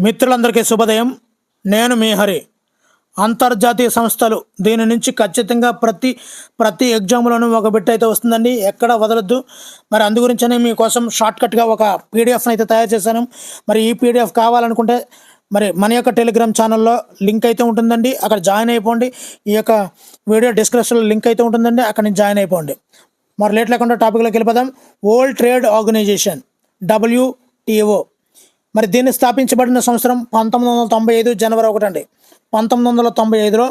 మిత్రులందరికీ శుభోదయం. నేను మీ హరి. అంతర్జాతీయ సంస్థలు దీని నుంచి ఖచ్చితంగా ప్రతి ఎగ్జామ్లోనూ ఒక బిట్ అయితే వస్తుందండి, ఎక్కడ వదలొద్దు. మరి అందు గురించనే మీకోసం షార్ట్కట్గా ఒక పీడిఎఫ్ని అయితే తయారు చేశాను. మరి ఈ పీడిఎఫ్ కావాలనుకుంటే మరి మన యొక్క టెలిగ్రామ్ ఛానల్లో లింక్ అయితే ఉంటుందండి, అక్కడ జాయిన్ అయిపోండి. ఈ యొక్క వీడియో డిస్క్రిప్షన్లో లింక్ అయితే ఉంటుందండి, అక్కడ నుంచి జాయిన్ అయిపోండి. మరి లేట్ లేకుండా టాపిక్లోకి వెళ్ళిపోదాం. వరల్డ్ ట్రేడ్ ఆర్గనైజేషన్ WTO మరి దీన్ని స్థాపించబడిన సంవత్సరం 1995 జనవరి 1 అండి. 1995లో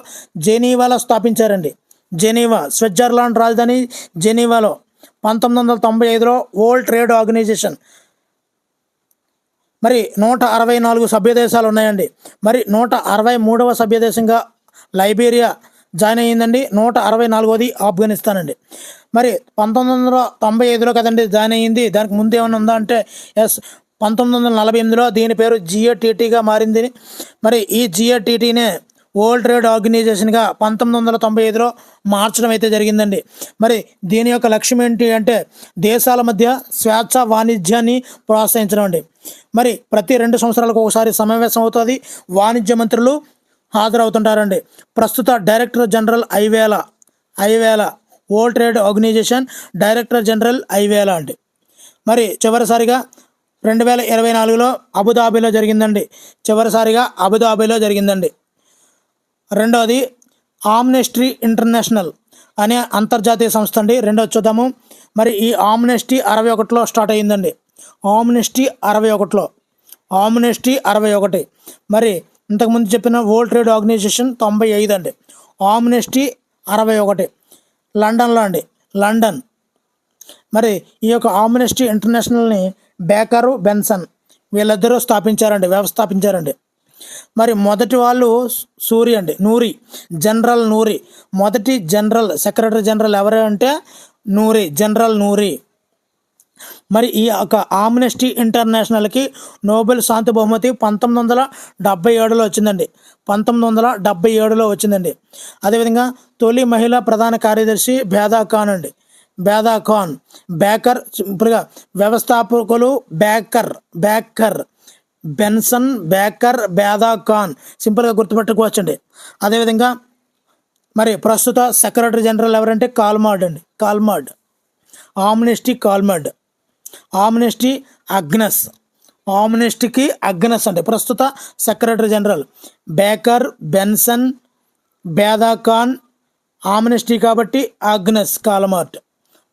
జెనీవాలో స్థాపించారండి. జెనీవా స్విట్జర్లాండ్ రాజధాని జెనీవాలో 1995లో వరల్డ్ ట్రేడ్ ఆర్గనైజేషన్. మరి 164 సభ్య దేశాలు ఉన్నాయండి. మరి 163వ సభ్య దేశంగా లైబీరియా జాయిన్ అయ్యిందండి. 164వది ఆఫ్ఘనిస్తాన్ అండి. మరి 1995లో కదండి జాయిన్ అయ్యింది, దానికి ముందు ఏమైనా ఉందా అంటే ఎస్, 1948లో దీని పేరు GATTగా మారింది. మరి ఈ GATTనే వరల్డ్ ట్రేడ్ ఆర్గనైజేషన్గా 1995లో మార్చడం అయితే జరిగిందండి. మరి దీని యొక్క లక్ష్యం ఏంటి అంటే దేశాల మధ్య స్వేచ్ఛ వాణిజ్యాన్ని ప్రోత్సహించడం అండి. మరి ప్రతి 2 సంవత్సరాలకు ఒకసారి సమావేశం అవుతుంది, వాణిజ్య మంత్రులు హాజరవుతుంటారండి. ప్రస్తుత director general Iweala world trade organisation director general Iweala అండి. మరి చివరిసారిగా 2024లో అబుదాబిలో జరిగిందండి. రెండవది ఆమ్నెస్టీ ఇంటర్నేషనల్ అనే అంతర్జాతీయ సంస్థ అండి. రెండోది చూద్దాము. మరి ఈ ఆమ్నెస్టీ 61లో స్టార్ట్ అయ్యిందండి. ఆమ్నెస్టీ 61. మరి ఇంతకుముందు చెప్పిన వరల్డ్ ట్రేడ్ ఆర్గనైజేషన్ 95 అండి. ఆమ్నెస్టీ 61 లండన్లో అండి, లండన్. మరి ఈ యొక్క ఆమ్నెస్టీ ఇంటర్నేషనల్ని బేకరు బెన్సన్ వీళ్ళిద్దరూ వ్యవస్థాపించారండి. మరి మొదటి వాళ్ళు నూరి, జనరల్ నూరి. మొదటి సెక్రటరీ జనరల్ ఎవరు అంటే జనరల్ నూరి. మరి ఈ యొక్క ఆమ్నెస్టీ ఇంటర్నేషనల్కి నోబెల్ శాంతి బహుమతి 1977లో వచ్చిందండి. 1977లో వచ్చిందండి. అదేవిధంగా తొలి మహిళా ప్రధాన కార్యదర్శి బేదా ఖాన్. బేకర్ సింపుల్గా వ్యవస్థాపకులు బేకర్ బెన్సన్, బేదా ఖాన్ సింపుల్గా గుర్తుపెట్టుకోవచ్చండి. అదేవిధంగా మరి ప్రస్తుత సెక్రటరీ జనరల్ ఎవరంటే కాల్మార్డ్. ఆమ్నెస్టీ అగ్నెస్ అంటే ప్రస్తుత secretary general baker, Benson, బేదా Khan. Amnesty కాబట్టి అగ్నెస్ కాల్మార్డ్.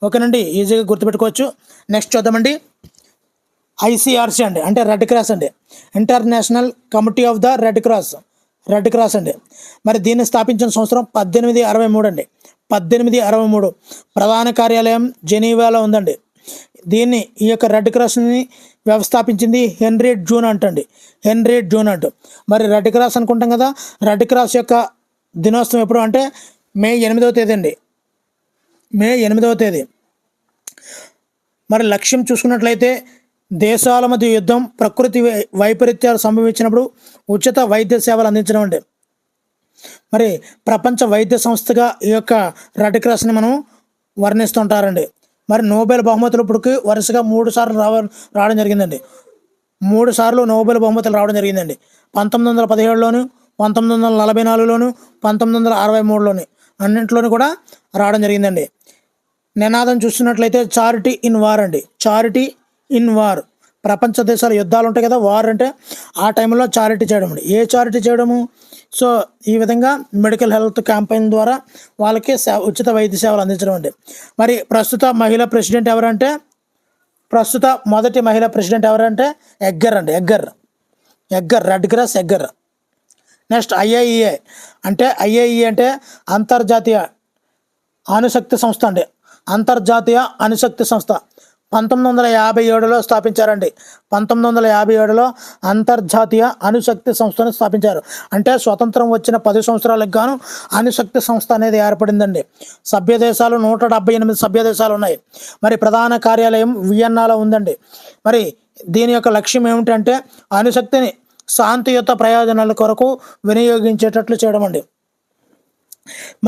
ఓకేనండి, ఈజీగా గుర్తుపెట్టుకోవచ్చు. నెక్స్ట్ చూద్దామండి. ICRC అండి, అంటే రెడ్ క్రాస్ అండి, international committee of the red cross అండి. మరి దీన్ని స్థాపించిన సంవత్సరం 1863 అండి. 1863 ప్రధాన కార్యాలయం జెనీవాలో ఉందండి. ఈ యొక్క రెడ్ క్రాస్ని వ్యవస్థాపించింది హెన్రీ జూన్ అంటూ. మరి రెడ్ క్రాస్ అనుకుంటాం కదా, రెడ్ క్రాస్ యొక్క దినోత్సవం ఎప్పుడు అంటే మే 8వ తేదీ అండి. మే 8వ తేదీ. మరి లక్ష్యం చూసుకున్నట్లయితే దేశాల మధ్య యుద్ధం, ప్రకృతి వైపరీత్యాలు సంభవించినప్పుడు ఉచిత వైద్య సేవలు అందించడం అండి. మరి ప్రపంచ వైద్య సంస్థగా ఈ యొక్క రెడ్ క్రాస్ని మనం వర్ణిస్తుంటారండి. మరి నోబెల్ బహుమతులు ఇప్పటికి వరుసగా 3 సార్లు రావడం జరిగిందండి. 3 సార్లు నోబెల్ బహుమతులు రావడం జరిగిందండి. 1917లోను, 1944లోను, 1963లోని అన్నింటిలోనూ కూడా రావడం జరిగిందండి. నినాదం చూస్తున్నట్లయితే చారిటీ ఇన్ వార్. ప్రపంచ దేశాల యుద్ధాలు ఉంటాయి కదా, వార్ అంటే ఆ టైంలో చారిటీ చేయడం అండి. ఏ చారిటీ చేయడము? సో ఈ విధంగా మెడికల్ హెల్త్ క్యాంపెయిన్ ద్వారా వాళ్ళకి ఉచిత వైద్య సేవలు అందించడం అండి. మరి ప్రస్తుత మొదటి మహిళా ప్రెసిడెంట్ ఎవరంటే Egger. Red cross Egger. Next IAEA అంటే అంతర్జాతీయ అణుశక్తి సంస్థ అండి. 1957లో స్థాపించారండి. 1957లో అంతర్జాతీయ అణుశక్తి సంస్థను స్థాపించారు. అంటే స్వతంత్రం వచ్చిన 10 సంవత్సరాలకు గాను అణుశక్తి సంస్థ అనేది ఏర్పడిందండి. సభ్య దేశాలు 178 సభ్య దేశాలు ఉన్నాయి. మరి ప్రధాన కార్యాలయం వియన్నాలో ఉందండి. మరి దీని యొక్క లక్ష్యం ఏమిటంటే అణుశక్తిని శాంతియుత ప్రయోజనాల కొరకు వినియోగించేటట్లు చేయడం అండి.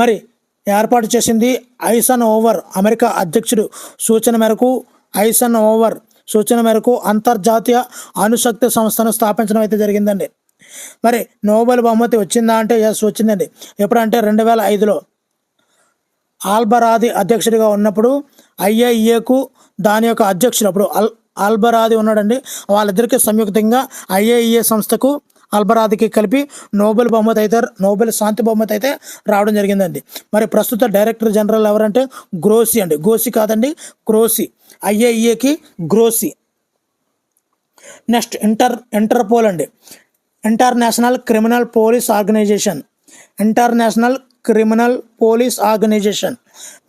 మరి ఏర్పాటు చేసింది ఐసన్ ఓవర్. అమెరికా అధ్యక్షుడు సూచన మేరకు ఐసన్ ఓవర్ సూచన మేరకు అంతర్జాతీయ అణుశక్తి సంస్థను స్థాపించడం అయితే జరిగిందండి. మరి నోబెల్ బహుమతి వచ్చిందా అంటే ఎస్ వచ్చిందండి. ఎప్పుడంటే 2005లో ఆల్బరాది అధ్యక్షుడిగా ఉన్నప్పుడు ఐఏఈఏకు దాని యొక్క అధ్యక్షుడు అప్పుడు ఆల్బరాది ఉన్నాడండి. వాళ్ళిద్దరికీ సంయుక్తంగా ఐఏఈఏ సంస్థకు అల్బరాదికి కలిపి నోబెల్ శాంతి బహుమతి అయితే రావడం జరిగిందండి. మరి ప్రస్తుత డైరెక్టర్ జనరల్ ఎవరంటే గ్రోసి అండి. గోసి కాదండి, గ్రోసి. ఐఏఈఏకి గ్రోసి. నెక్స్ట్ ఇంటర్పోల్ అండి. International criminal police organisation. International criminal police organisation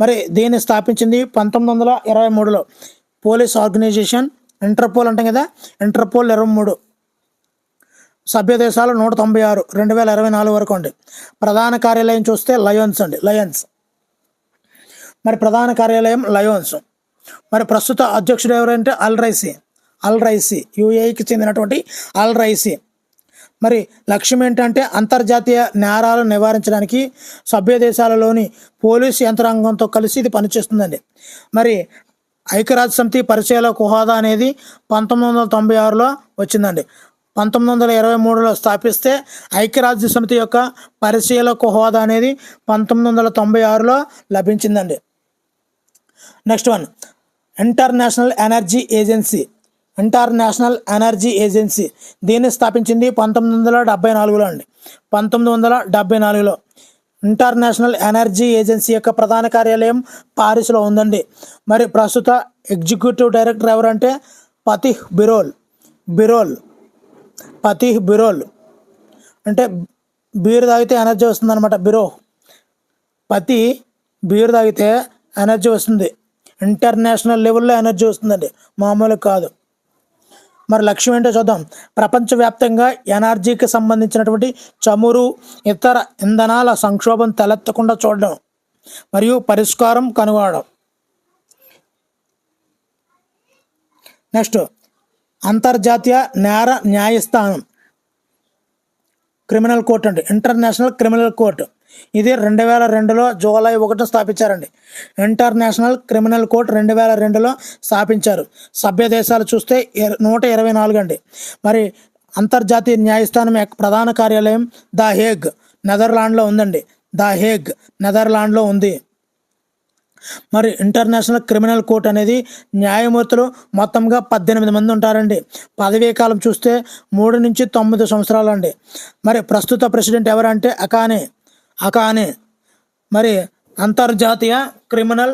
మరి దీన్ని స్థాపించింది 1923లో. పోలీస్ ఆర్గనైజేషన్ ఇంటర్పోల్ అంటాం కదా, ఇంటర్పోల్ 23. సభ్య దేశాలు 196 2024 వరకు అండి. ప్రధాన కార్యాలయం చూస్తే లయన్స్. మరి ప్రధాన కార్యాలయం లయోన్స్. మరి ప్రస్తుత అధ్యక్షుడు ఎవరంటే అల్ రైసీ యుఏఈకి చెందినటువంటి అల్ రైసీ. మరి లక్ష్యం ఏంటంటే అంతర్జాతీయ నేరాలను నివారించడానికి సభ్య దేశాలలోని పోలీసు యంత్రాంగంతో కలిసి ఇది పనిచేస్తుందండి. మరి ఐక్యరాజ్య సమితి పరిశీలక హోదా అనేది 1996లో వచ్చిందండి. 1923లో స్థాపిస్తే ఐక్యరాజ్య సమితి యొక్క పరిశీలక హోదా అనేది 1996లో లభించిందండి. Next one international energy agency. దీన్ని స్థాపించింది 1974లో అండి. 1974లో ఇంటర్నేషనల్ ఎనర్జీ ఏజెన్సీ యొక్క ప్రధాన కార్యాలయం పారిస్లో ఉందండి. మరి ప్రస్తుత ఎగ్జిక్యూటివ్ డైరెక్టర్ ఎవరంటే ఫతీహ్ బిరోల్. అంటే బీరు తాగితే ఎనర్జీ వస్తుంది అనమాట. బీరు తాగితే ఎనర్జీ వస్తుంది. ఇంటర్నేషనల్ లెవెల్లో ఎనర్జీ వస్తుందండి, మామూలు కాదు. మరి లక్ష్యం ఏంటో చూద్దాం. ప్రపంచవ్యాప్తంగా ఎనర్జీకి సంబంధించినటువంటి చమురు, ఇతర ఇంధనాల సంక్షోభం తలెత్తకుండా చూడడం మరియు పరిష్కారం కనుగొనడం. నెక్స్ట్ అంతర్జాతీయ నేర న్యాయస్థానం క్రిమినల్ కోర్ట్ అండి. ఇంటర్నేషనల్ క్రిమినల్ కోర్ట్ ఇది 2002లో జూలై 1 స్థాపించారండి. ఇంటర్నేషనల్ క్రిమినల్ కోర్ట్ 2002లో స్థాపించారు. సభ్య దేశాలు చూస్తే 124 అండి. మరి అంతర్జాతీయ న్యాయస్థానం యొక్క ప్రధాన కార్యాలయం ద హేగ్ నెదర్లాండ్లో ఉంది. మరి ఇంటర్నేషనల్ క్రిమినల్ కోర్ట్ అనేది న్యాయమూర్తులు మొత్తంగా 18 మంది ఉంటారండి. పదవీ కాలం చూస్తే 3 నుంచి 9 సంవత్సరాలు అండి. మరి ప్రస్తుత ప్రెసిడెంట్ ఎవరంటే అకానే. మరి అంతర్జాతీయ క్రిమినల్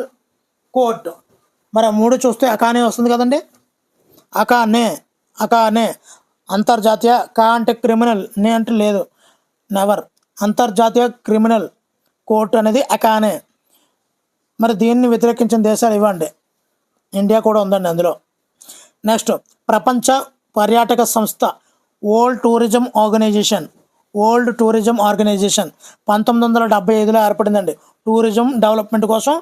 కోర్టు మరి 3 చూస్తే అకానే వస్తుంది కదండి. అకానే అంతర్జాతీయ అంటే క్రిమినల్, నే అంటే లేదు, నెవర్. అంతర్జాతీయ క్రిమినల్ కోర్టు అనేది అకానే. మరి దీన్ని వ్యతిరేకించిన దేశాలు ఇవ్వండి, ఇండియా కూడా ఉందండి అందులో. నెక్స్ట్ ప్రపంచ పర్యాటక సంస్థ వరల్డ్ టూరిజం ఆర్గనైజేషన్ 1975లో ఏర్పడిందండి. టూరిజం డెవలప్మెంట్ కోసం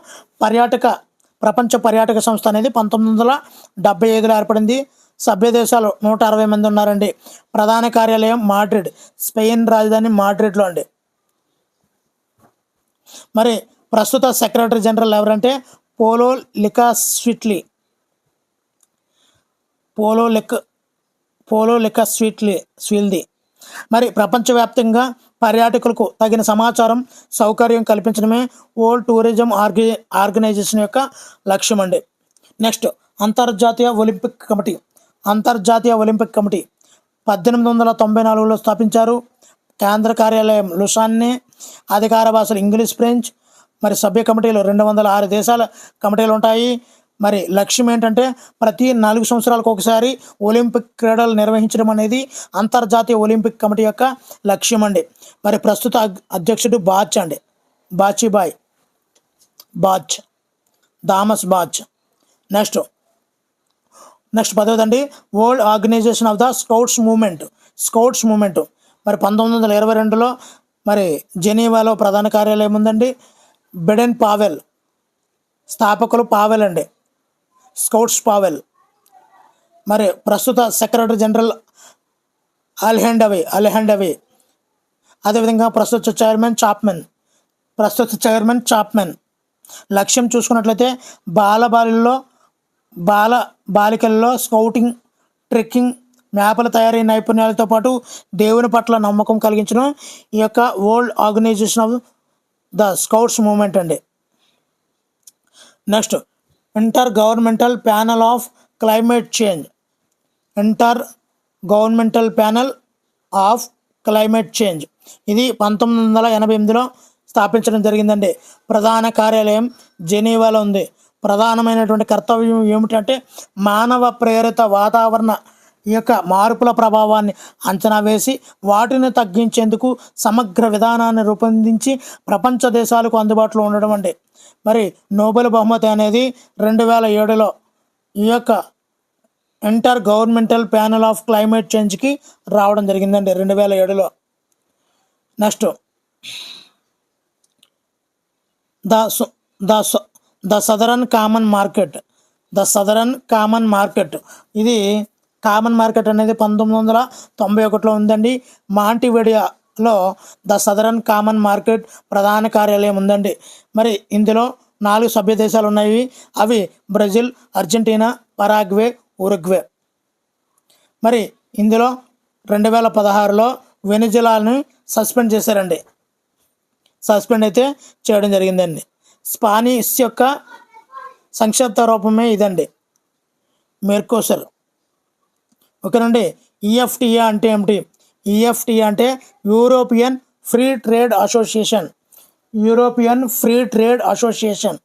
ప్రపంచ పర్యాటక సంస్థ అనేది 1975లో ఏర్పడింది. సభ్య దేశాలు 160 మంది ఉన్నారండి. ప్రధాన కార్యాలయం మాడ్రిడ్, స్పెయిన్ రాజధాని మాడ్రిడ్లో అండి. మరి ప్రస్తుత సెక్రటరీ జనరల్ ఎవరంటే పోలో లికాస్విల్ది. మరి ప్రపంచవ్యాప్తంగా పర్యాటకులకు తగిన సమాచారం, సౌకర్యం కల్పించడమే వరల్డ్ టూరిజం ఆర్గనైజేషన్ యొక్క లక్ష్యం అండి. నెక్స్ట్ అంతర్జాతీయ ఒలింపిక్ కమిటీ 1894లో స్థాపించారు. కేంద్ర కార్యాలయం లుసాన్నే. అధికార భాషలు ఇంగ్లీష్, ఫ్రెంచ్. మరి సభ్య కమిటీలు 206 దేశాల కమిటీలు ఉంటాయి. మరి లక్ష్యం ఏంటంటే ప్రతి 4 సంవత్సరాలకు ఒకసారి ఒలింపిక్ క్రీడలు నిర్వహించడం అనేది అంతర్జాతీయ ఒలింపిక్ కమిటీ యొక్క లక్ష్యం అండి. మరి ప్రస్తుత అధ్యక్షుడు థామస్ బాచ్. నెక్స్ట్ 10వదండి world organisation of the scouts movement. మరి 1922లో మరి జెనీవాలో ప్రధాన కార్యాలయం ఉందండి. బెడెన్ పావెల్ స్థాపకులు పావెల్ అండి, స్కౌట్స్ పావెల్. మరి ప్రస్తుత సెక్రటరీ జనరల్ అలెహండవే. అదేవిధంగా ప్రస్తుత చైర్మన్ చాప్మెన్. లక్ష్యం చూసుకున్నట్లయితే బాలబాలిలో బాలికల్లో స్కౌటింగ్, ట్రెక్కింగ్, మ్యాప్ల తయారీ నైపుణ్యాలతో పాటు దేవుని పట్ల నమ్మకం కలిగించడం ఈ యొక్క world organisation of the scouts movement అండి. Next, intergovernmental panel of climate change. Intergovernmental panel of climate change ఇది 1988లో స్థాపించడం జరిగిందండి. ప్రధాన కార్యాలయం జెనీవాలో ఉంది. ప్రధానమైనటువంటి కర్తవ్యం ఏమిటంటే మానవ ప్రేరిత వాతావరణ ఈ యొక్క మార్పుల ప్రభావాన్ని అంచనా వేసి వాటిని తగ్గించేందుకు సమగ్ర విధానాన్ని రూపొందించి ప్రపంచ దేశాలకు అందుబాటులో ఉండడం అండి. మరి నోబెల్ బహుమతి అనేది 2007లో ఈ యొక్క intergovernmental panel of climate చేంజ్కి రావడం జరిగిందండి 2007లో. Next, the southern common market. The southern common market ఇది కామన్ మార్కెట్ అనేది 1991లో ఉందండి. మాంటివేడియాలో ద సదరన్ కామన్ మార్కెట్ ప్రధాన కార్యాలయం ఉందండి. మరి ఇందులో 4 సభ్య దేశాలు ఉన్నాయి. అవి బ్రెజిల్, అర్జెంటీనా, పరాగ్వే, ఉరుగ్వే. మరి ఇందులో 2016లో వెనిజులాని సస్పెండ్ చేశారండి. సస్పెండ్ అయితే చేయడం జరిగిందండి. స్పానిష్ యొక్క సంక్షిప్త రూపమే ఇదండి, మెర్కోసర్. ఓకేనండి. ఈఎఫ్టిఏ అంటే ఏమిటి? ఈఎఫ్టిఏ అంటే European free trade association. European free trade association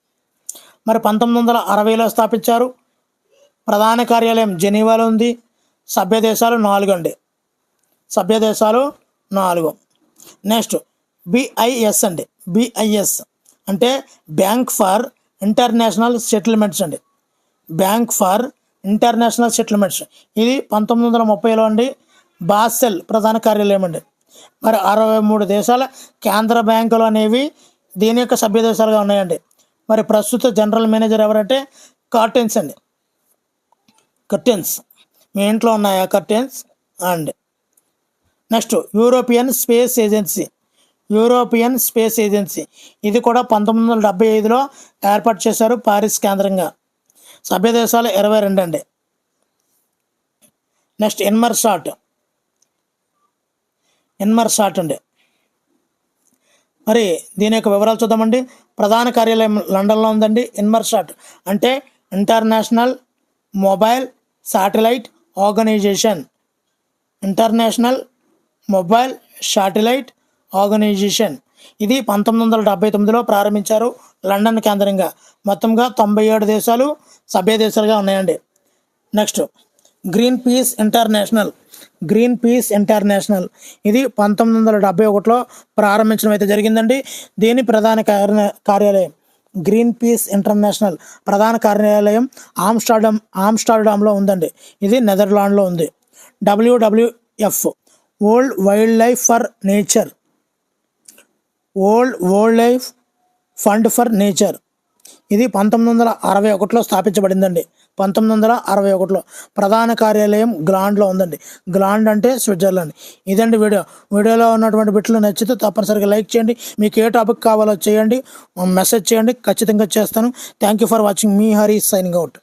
మరి 1960లో స్థాపించారు. ప్రధాన కార్యాలయం జెనీవాలో ఉంది. సభ్య దేశాలు 4 అండి. సభ్య దేశాలు 4. నెక్స్ట్, బిఐఎస్ అండి. బిఐఎస్ అంటే బ్యాంక్ ఫర్ ఇంటర్నేషనల్ సెటిల్మెంట్స్ అండి. బ్యాంక్ ఫర్ ఇంటర్నేషనల్ సెటిల్మెంట్స్ ఇది 1930లో అండి. బాసెల్ ప్రధాన కార్యాలయం అండి. మరి 63 దేశాల కేంద్ర బ్యాంకులు అనేవి దీని యొక్క సభ్య దేశాలుగా ఉన్నాయండి. మరి ప్రస్తుత జనరల్ మేనేజర్ ఎవరంటే కర్టెన్స్ అండి. కర్టెన్స్ మీ ఇంట్లో ఉన్నాయా కర్టెన్స్ అండి. Next, European space agency. European space agency ఇది కూడా 1975లో ఏర్పాటు చేశారు పారిస్ కేంద్రంగా. సభ్య దేశాలు 22 అండి. నెక్స్ట్, ఇన్మర్సాట్. ఇన్మర్సాట్ అండి. మరి దీని యొక్క వివరాలు చూద్దామండి. ప్రధాన కార్యాలయం లండన్లో ఉందండి. ఇన్మర్సాట్ అంటే international mobile satellite organisation. International mobile satellite organisation ఇది 1979లో ప్రారంభించారు లండన్ కేంద్రంగా. మొత్తంగా 97 దేశాలు సభ్య దేశాలుగా ఉన్నాయండి. Next, green peas international. Green peas international ఇది 1971లో ప్రారంభించడం అయితే జరిగిందండి. దీని ప్రధాన కార్యాలయం గ్రీన్ పీస్ ఇంటర్నేషనల్ ప్రధాన కార్యాలయం ఆమ్స్టర్డామ్లో ఉందండి. ఇది నెదర్లాండ్లో ఉంది. WWF world wild life for nature. World wild life fund for nature ఇది 1961లో స్థాపించబడిందండి. 1961లో ప్రధాన కార్యాలయం గ్లాండ్లో ఉందండి. గ్లాండ్ అంటే స్విట్జర్లాండ్. ఇదండి వీడియోలో ఉన్నటువంటి బిట్లు నచ్చితే తప్పనిసరిగా లైక్ చేయండి. మీకు ఏ టాపిక్ కావాలో చేయండి, మెసేజ్ చేయండి, ఖచ్చితంగా చేస్తాను. Thank you for watching. Me Hari signing out.